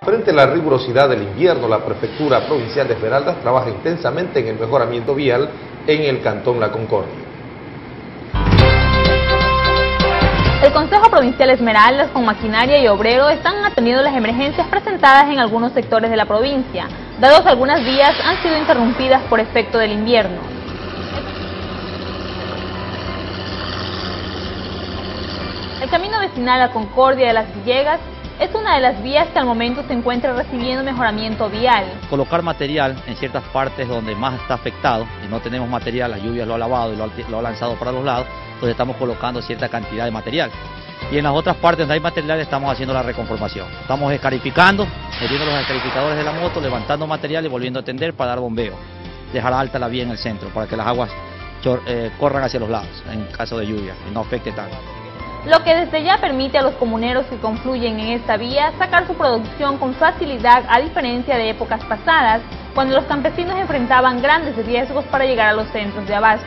Frente a la rigurosidad del invierno, la Prefectura Provincial de Esmeraldas trabaja intensamente en el mejoramiento vial en el Cantón La Concordia. El Consejo Provincial Esmeraldas, con maquinaria y obrero, están atendiendo las emergencias presentadas en algunos sectores de la provincia, dados que algunas vías han sido interrumpidas por efecto del invierno. El camino vecinal La Concordia de las Villegas es una de las vías que al momento se encuentra recibiendo mejoramiento vial. Colocar material en ciertas partes donde más está afectado y no tenemos material, la lluvia lo ha lavado y lo ha lanzado para los lados, entonces estamos colocando cierta cantidad de material. Y en las otras partes donde hay material estamos haciendo la reconformación. Estamos escarificando, metiendo los escarificadores de la moto, levantando material y volviendo a tender para dar bombeo. Dejar alta la vía en el centro para que las aguas corran hacia los lados en caso de lluvia y no afecte tanto. Lo que desde ya permite a los comuneros que confluyen en esta vía sacar su producción con facilidad, a diferencia de épocas pasadas, cuando los campesinos enfrentaban grandes riesgos para llegar a los centros de abasto.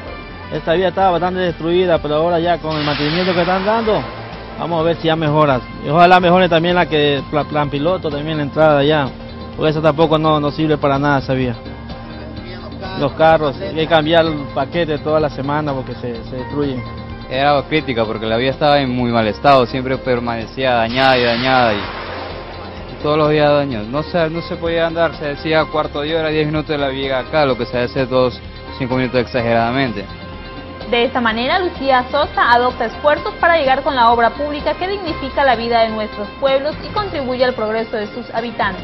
Esta vía estaba bastante destruida, pero ahora ya con el mantenimiento que están dando, vamos a ver si ya mejora. Y ojalá mejore también la que plan piloto, también la entrada allá, porque eso tampoco no sirve para nada esa vía. Los carros, hay que cambiar el paquete toda la semana porque se destruyen. Era crítica porque la vía estaba en muy mal estado, siempre permanecía dañada y todos los días daños. No se podía andar, se decía cuarto de hora, 10 minutos de la vía acá, lo que se hace 5 minutos exageradamente. De esta manera, Lucía Sosa adopta esfuerzos para llegar con la obra pública que dignifica la vida de nuestros pueblos y contribuye al progreso de sus habitantes.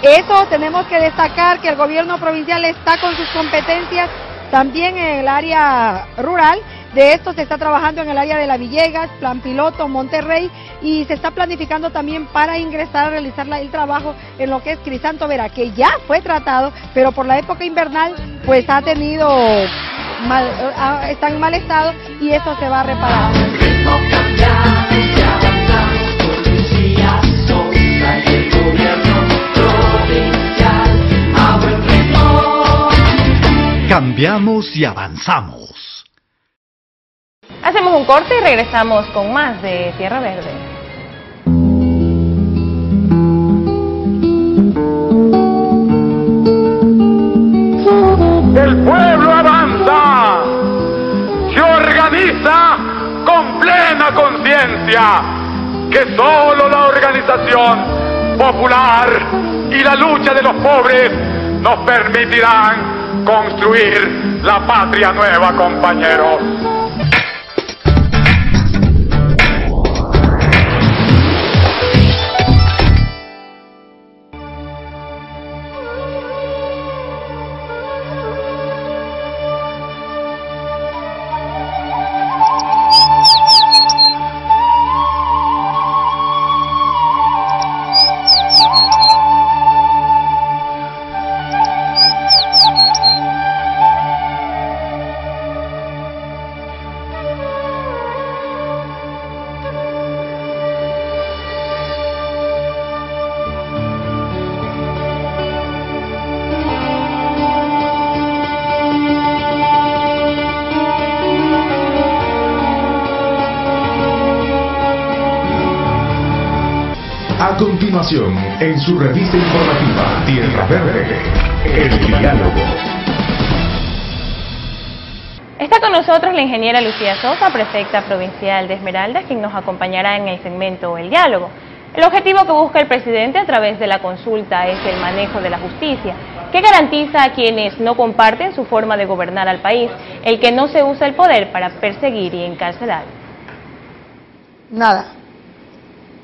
Eso tenemos que destacar, que el gobierno provincial está con sus competencias también en el área rural. De esto se está trabajando en el área de La Villegas, Plan Piloto, Monterrey, y se está planificando también para ingresar a realizar el trabajo en lo que es Crisanto Vera, que ya fue tratado, pero por la época invernal pues está en mal estado y eso se va a reparar. Cambiamos y avanzamos. Hacemos un corte y regresamos con más de Tierra Verde. El pueblo avanza, se organiza con plena conciencia que solo la organización popular y la lucha de los pobres nos permitirán construir la patria nueva, compañeros. A continuación, en su revista informativa Tierra Verde, el diálogo. Está con nosotros la ingeniera Lucía Sosa, prefecta provincial de Esmeraldas, quien nos acompañará en el segmento El Diálogo. El objetivo que busca el presidente a través de la consulta es el manejo de la justicia, que garantiza a quienes no comparten su forma de gobernar al país, el que no se usa el poder para perseguir y encarcelar. Nada.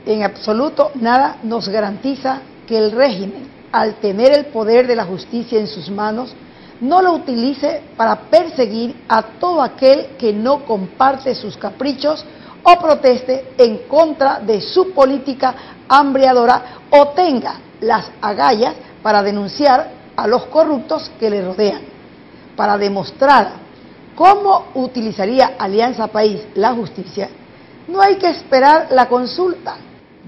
En absoluto nada nos garantiza que el régimen, al tener el poder de la justicia en sus manos, no lo utilice para perseguir a todo aquel que no comparte sus caprichos o proteste en contra de su política hambreadora o tenga las agallas para denunciar a los corruptos que le rodean. Para demostrar cómo utilizaría Alianza País la justicia, no hay que esperar la consulta.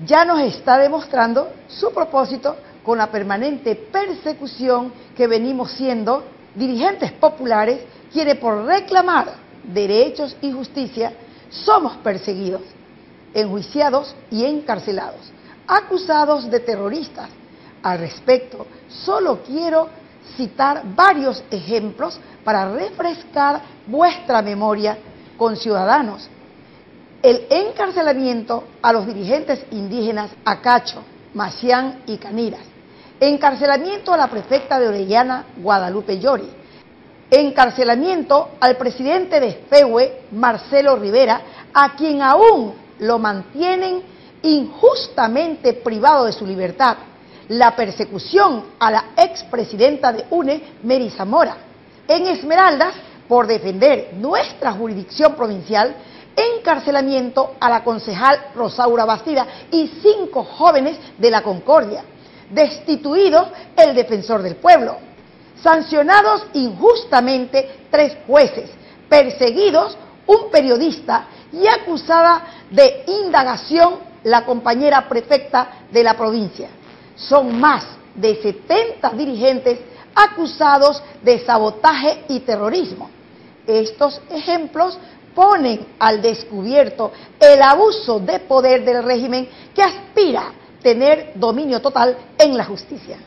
Ya nos está demostrando su propósito con la permanente persecución que venimos siendo dirigentes populares, quienes por reclamar derechos y justicia somos perseguidos, enjuiciados y encarcelados, acusados de terroristas, Al respecto, solo quiero citar varios ejemplos para refrescar vuestra memoria, conciudadanos. El encarcelamiento a los dirigentes indígenas Acacho, Macián y Caniras. Encarcelamiento a la prefecta de Orellana, Guadalupe Llori. Encarcelamiento al presidente de FEUE, Marcelo Rivera, a quien aún lo mantienen injustamente privado de su libertad. La persecución a la expresidenta de UNE, Mary Zamora. En Esmeraldas, por defender nuestra jurisdicción provincial, encarcelamiento a la concejal Rosaura Bastida y 5 jóvenes de la Concordia. Destituido el defensor del pueblo. Sancionados injustamente 3 jueces. Perseguidos un periodista y acusada de indagación la compañera prefecta de la provincia. Son más de 70 dirigentes acusados de sabotaje y terrorismo. Estos ejemplos ponen al descubierto el abuso de poder del régimen que aspira a tener dominio total en la justicia.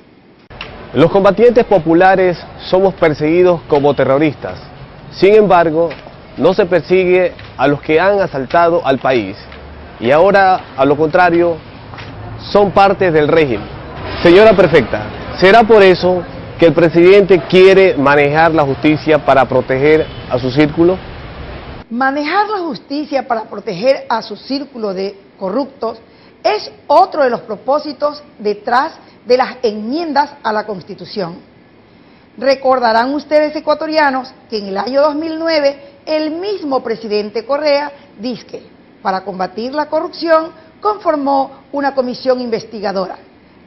Los combatientes populares somos perseguidos como terroristas. Sin embargo, no se persigue a los que han asaltado al país. Y ahora, a lo contrario, son parte del régimen. Señora prefecta, ¿será por eso que el presidente quiere manejar la justicia para proteger a su círculo? Manejar la justicia para proteger a su círculo de corruptos es otro de los propósitos detrás de las enmiendas a la Constitución. Recordarán ustedes, ecuatorianos, que en el año 2009 el mismo presidente Correa, dizque, para combatir la corrupción, conformó una comisión investigadora,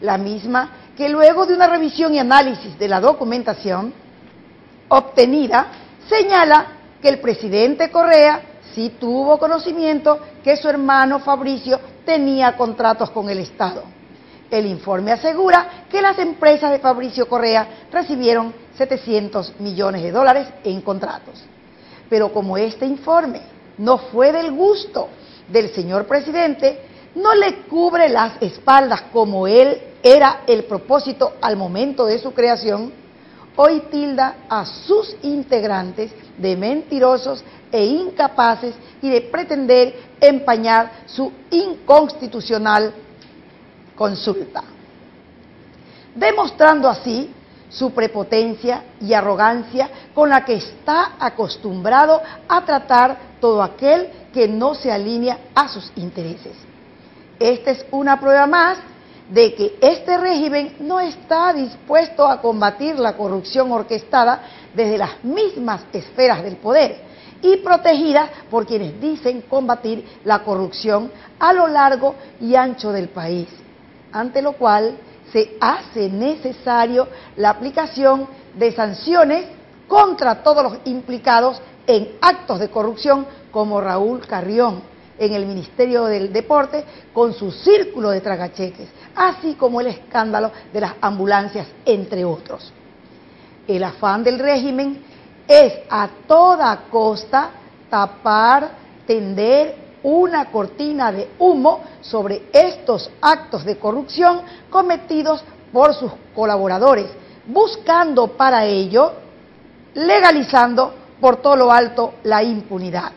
la misma que luego de una revisión y análisis de la documentación obtenida, señala que el presidente Correa sí tuvo conocimiento que su hermano Fabricio tenía contratos con el Estado. El informe asegura que las empresas de Fabricio Correa recibieron $700 millones en contratos. Pero como este informe no fue del gusto del señor presidente, no le cubre las espaldas como él era el propósito al momento de su creación, hoy tilda a sus integrantes de mentirosos e incapaces y de pretender empañar su inconstitucional consulta, demostrando así su prepotencia y arrogancia con la que está acostumbrado a tratar todo aquel que no se alinea a sus intereses. Esta es una prueba más de que este régimen no está dispuesto a combatir la corrupción orquestada desde las mismas esferas del poder y protegida por quienes dicen combatir la corrupción a lo largo y ancho del país, ante lo cual se hace necesario la aplicación de sanciones contra todos los implicados en actos de corrupción como Raúl Carrión en el Ministerio del Deporte con su círculo de tragacheques, así como el escándalo de las ambulancias, entre otros. El afán del régimen es a toda costa tapar, tender una cortina de humo sobre estos actos de corrupción cometidos por sus colaboradores, buscando para ello, legalizando por todo lo alto la impunidad.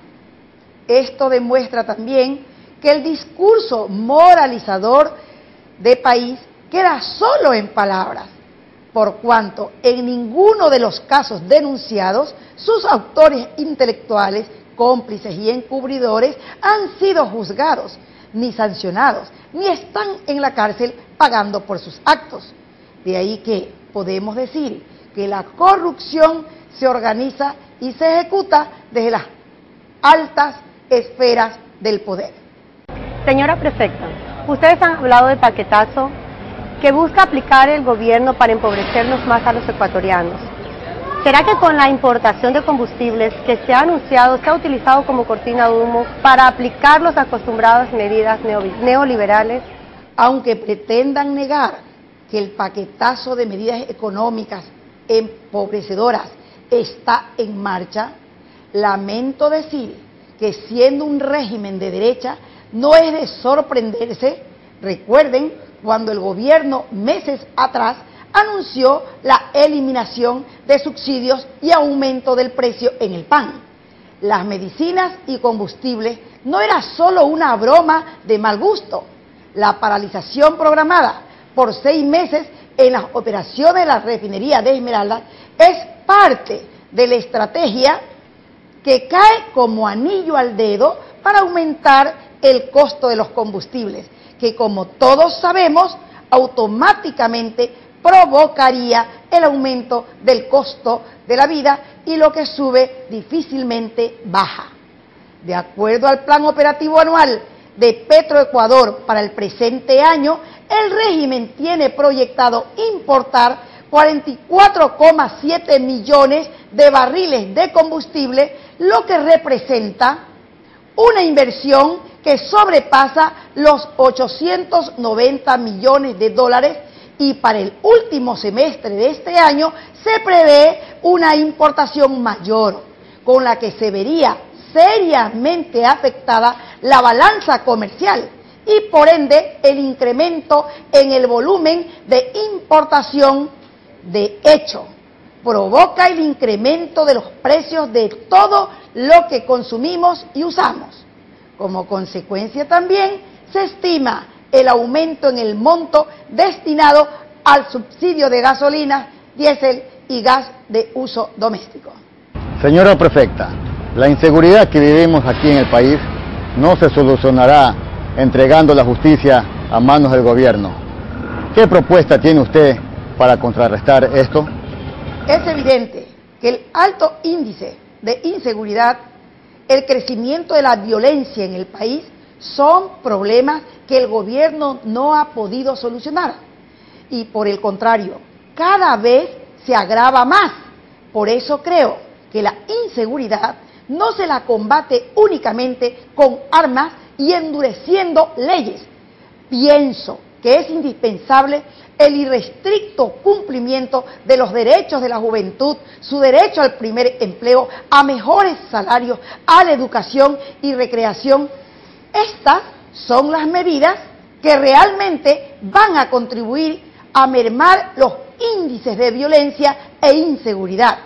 Esto demuestra también que el discurso moralizador de país queda solo en palabras, por cuanto en ninguno de los casos denunciados sus autores intelectuales, cómplices y encubridores han sido juzgados, ni sancionados, ni están en la cárcel pagando por sus actos. De ahí que podemos decir que la corrupción se organiza y se ejecuta desde las altas esferas del poder. Señora prefecta, ustedes han hablado de paquetazo que busca aplicar el gobierno para empobrecernos más a los ecuatorianos. ¿Será que con la importación de combustibles que se ha anunciado se ha utilizado como cortina de humo para aplicar las acostumbradas medidas neoliberales? Aunque pretendan negar que el paquetazo de medidas económicas empobrecedoras está en marcha, lamento decir que siendo un régimen de derecha no es de sorprenderse, recuerden, cuando el gobierno meses atrás anunció la eliminación de subsidios y aumento del precio en el pan. Las medicinas y combustibles no era solo una broma de mal gusto. La paralización programada por 6 meses en las operaciones de la refinería de Esmeraldas es parte de la estrategia que cae como anillo al dedo para aumentar el costo de los combustibles, que como todos sabemos, automáticamente provocaría el aumento del costo de la vida y lo que sube difícilmente baja. De acuerdo al plan operativo anual de Petroecuador para el presente año, el régimen tiene proyectado importar 44,7 millones de barriles de combustible, lo que representa una inversión que sobrepasa los 890 millones de dólares, y para el último semestre de este año se prevé una importación mayor, con la que se vería seriamente afectada la balanza comercial y por ende el incremento en el volumen de importación. De hecho, provoca el incremento de los precios de todo lo que consumimos y usamos. Como consecuencia también se estima el aumento en el monto destinado al subsidio de gasolina, diésel y gas de uso doméstico. Señora Prefecta, la inseguridad que vivimos aquí en el país no se solucionará entregando la justicia a manos del gobierno. ¿Qué propuesta tiene usted para contrarrestar esto? Es evidente que el alto índice de inseguridad, el crecimiento de la violencia en el país son problemas que el gobierno no ha podido solucionar y por el contrario, cada vez se agrava más. Por eso creo que la inseguridad no se la combate únicamente con armas y endureciendo leyes. Pienso que es indispensable el irrestricto cumplimiento de los derechos de la juventud, su derecho al primer empleo, a mejores salarios, a la educación y recreación. Estas son las medidas que realmente van a contribuir a mermar los índices de violencia e inseguridad.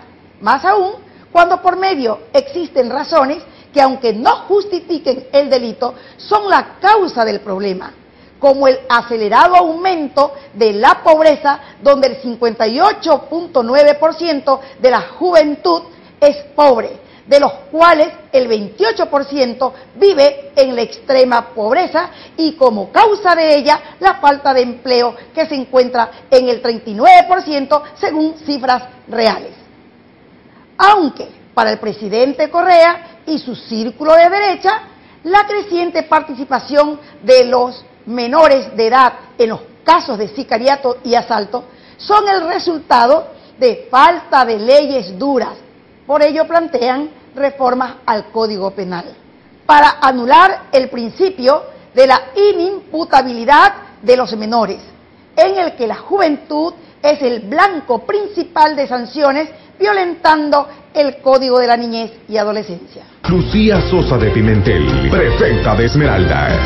Más aún cuando por medio existen razones que, aunque no justifiquen el delito, son la causa del problema, como el acelerado aumento de la pobreza, donde el 58,9% de la juventud es pobre, de los cuales el 28% vive en la extrema pobreza y como causa de ella la falta de empleo, que se encuentra en el 39% según cifras reales. Aunque para el presidente Correa y su círculo de derecha, la creciente participación de los menores de edad en los casos de sicariato y asalto son el resultado de falta de leyes duras. Por ello plantean reformas al Código Penal para anular el principio de la inimputabilidad de los menores, en el que la juventud es el blanco principal de sanciones, violentando el Código de la Niñez y Adolescencia. Lucía Sosa de Pimentel, prefecta de Esmeraldas.